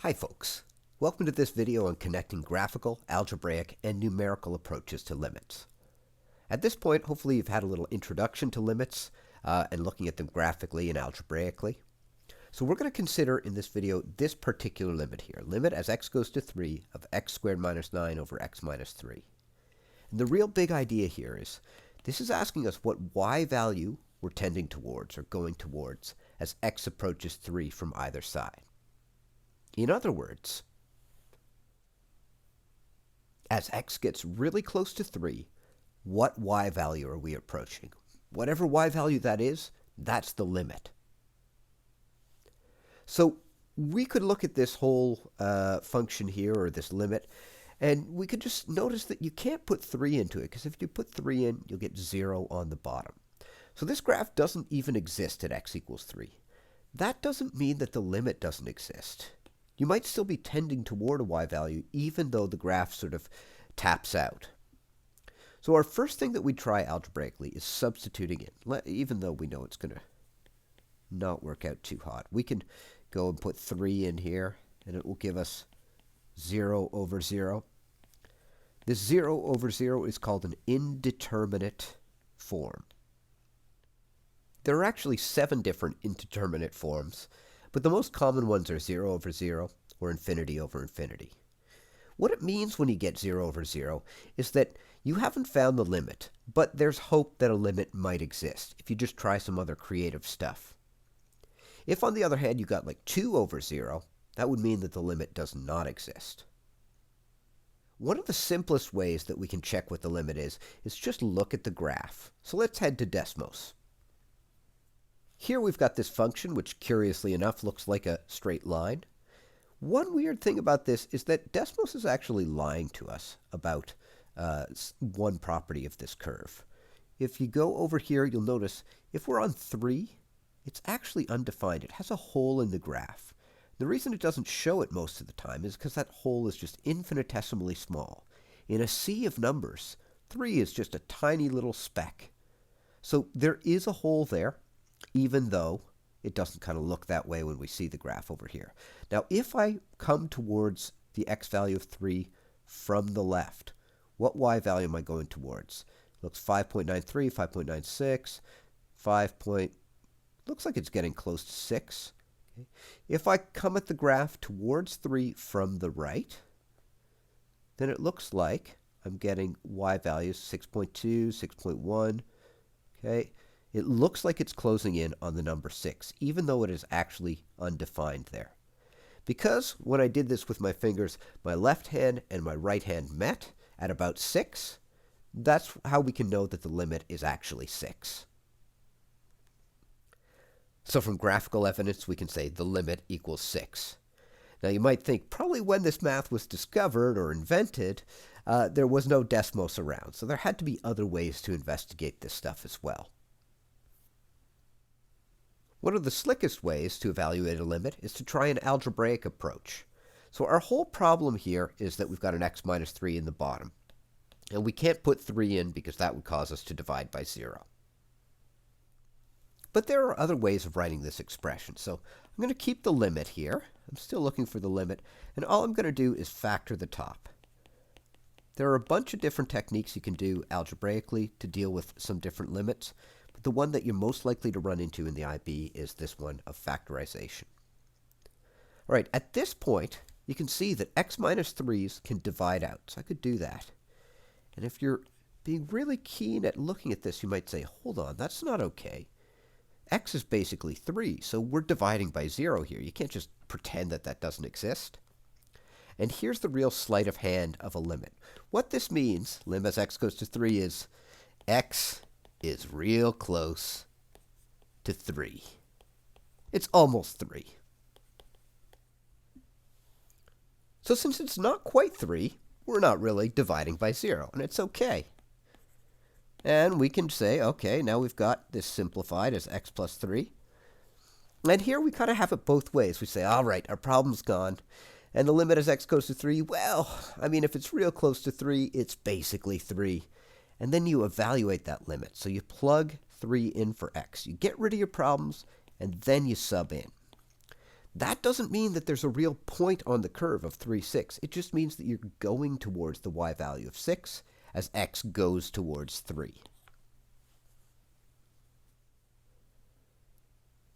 Hi folks, welcome to this video on connecting graphical, algebraic, and numerical approaches to limits. At this point, hopefully you've had a little introduction to limits and looking at them graphically and algebraically. So we're going to consider in this video this particular limit here, limit as x goes to 3 of x squared minus 9 over x minus 3. And the real big idea here is this is asking us what y value we're tending towards or going towards as x approaches 3 from either side. In other words, as x gets really close to 3, what y value are we approaching? Whatever y value that is, that's the limit. So we could look at this whole function here, or this limit, and we could just notice that you can't put 3 into it, because if you put 3 in, you'll get 0 on the bottom. So this graph doesn't even exist at x equals 3. That doesn't mean that the limit doesn't exist. You might still be tending toward a y value even though the graph sort of taps out. So our first thing that we try algebraically is substituting in, even though we know it's going to not work out too hot. We can go and put 3 in here, and it will give us 0 over 0. This 0 over 0 is called an indeterminate form. There are actually 7 different indeterminate forms, but the most common ones are 0 over 0 or infinity over infinity. What it means when you get 0 over 0 is that you haven't found the limit, but there's hope that a limit might exist if you just try some other creative stuff. If, on the other hand, you got like 2 over 0, that would mean that the limit does not exist. One of the simplest ways that we can check what the limit is just look at the graph. So let's head to Desmos. Here we've got this function, which curiously enough looks like a straight line. One weird thing about this is that Desmos is actually lying to us about one property of this curve. If you go over here, you'll notice if we're on 3, it's actually undefined. It has a hole in the graph. The reason it doesn't show it most of the time is because that hole is just infinitesimally small. In a sea of numbers, 3 is just a tiny little speck. So there is a hole there, even though it doesn't kind of look that way when we see the graph over here. Now, if I come towards the x value of 3 from the left, what y value am I going towards? It looks 5.93, 5.96, 5. Looks like it's getting close to 6. Okay. If I come at the graph towards 3 from the right, then it looks like I'm getting y values 6.2, 6.1. Okay. It looks like it's closing in on the number 6, even though it is actually undefined there. Because when I did this with my fingers, my left hand and my right hand met at about 6, that's how we can know that the limit is actually 6. So from graphical evidence, we can say the limit equals 6. Now you might think probably when this math was discovered or invented, there was no Desmos around, so there had to be other ways to investigate this stuff as well. One of the slickest ways to evaluate a limit is to try an algebraic approach. So our whole problem here is that we've got an x minus 3 in the bottom. And we can't put 3 in because that would cause us to divide by 0. But there are other ways of writing this expression. So I'm going to keep the limit here. I'm still looking for the limit. And all I'm going to do is factor the top. There are a bunch of different techniques you can do algebraically to deal with some different limits. The one that you're most likely to run into in the IB is this one of factorization. All right, at this point, you can see that x minus 3's can divide out. So I could do that. And if you're being really keen at looking at this, you might say, hold on, that's not okay. X is basically 3, so we're dividing by 0 here. You can't just pretend that that doesn't exist. And here's the real sleight of hand of a limit. What this means, lim as x goes to 3, is x is real close to 3. It's almost 3. So since it's not quite 3, we're not really dividing by 0, and it's okay. And we can say, okay, now we've got this simplified as x plus 3. And here we kind of have it both ways. We say, all right, our problem's gone. And the limit as x goes to 3, well, I mean, if it's real close to 3, it's basically 3. And then you evaluate that limit. So you plug 3 in for x. You get rid of your problems, and then you sub in. That doesn't mean that there's a real point on the curve of 3, 6. It just means that you're going towards the y value of 6 as x goes towards 3.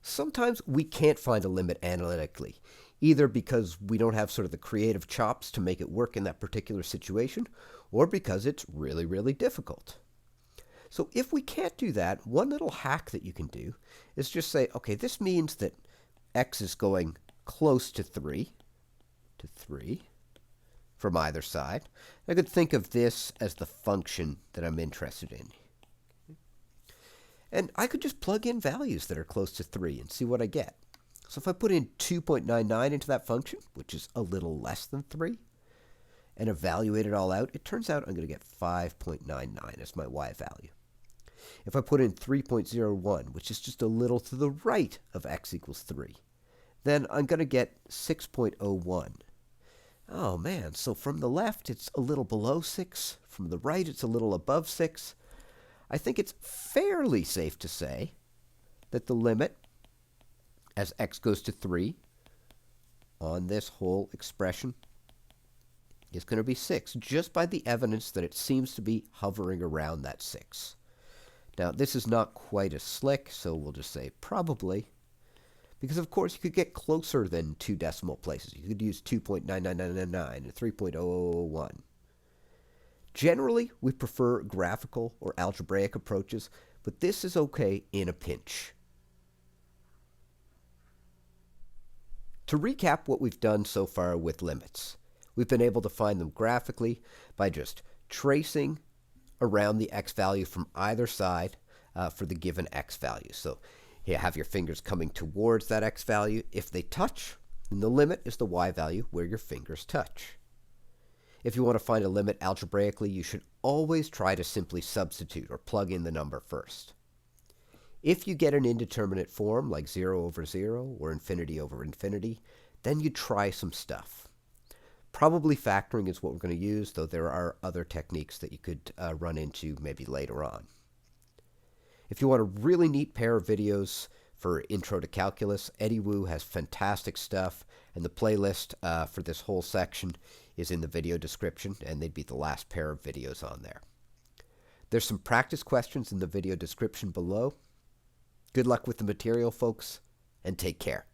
Sometimes we can't find a limit analytically, either because we don't have sort of the creative chops to make it work in that particular situation, or because it's really, really difficult. So if we can't do that, one little hack that you can do is just say, okay, this means that x is going close to 3 from either side. I could think of this as the function that I'm interested in. And I could just plug in values that are close to 3 and see what I get. So if I put in 2.99 into that function, which is a little less than 3, and evaluate it all out, it turns out I'm going to get 5.99 as my y value. If I put in 3.01, which is just a little to the right of x equals 3, then I'm going to get 6.01. Oh man, so from the left it's a little below 6, from the right it's a little above 6. I think it's fairly safe to say that the limit as x goes to 3 on this whole expression is going to be 6, just by the evidence that it seems to be hovering around that 6. Now, this is not quite as slick, so we'll just say probably, because of course you could get closer than 2 decimal places. You could use 2.99999 and 3.001. Generally, we prefer graphical or algebraic approaches, but this is okay in a pinch. To recap what we've done so far with limits, we've been able to find them graphically by just tracing around the x value from either side for the given x value. So you have your fingers coming towards that x value. If they touch, then the limit is the y value where your fingers touch. If you want to find a limit algebraically, you should always try to simply substitute or plug in the number first. If you get an indeterminate form like 0 over 0 or infinity over infinity, then you try some stuff. Probably factoring is what we're going to use, though there are other techniques that you could run into maybe later on. If you want a really neat pair of videos for Intro to Calculus, Eddie Wu has fantastic stuff, and the playlist for this whole section is in the video description, and they'd be the last pair of videos on there. There's some practice questions in the video description below. Good luck with the material, folks, and take care.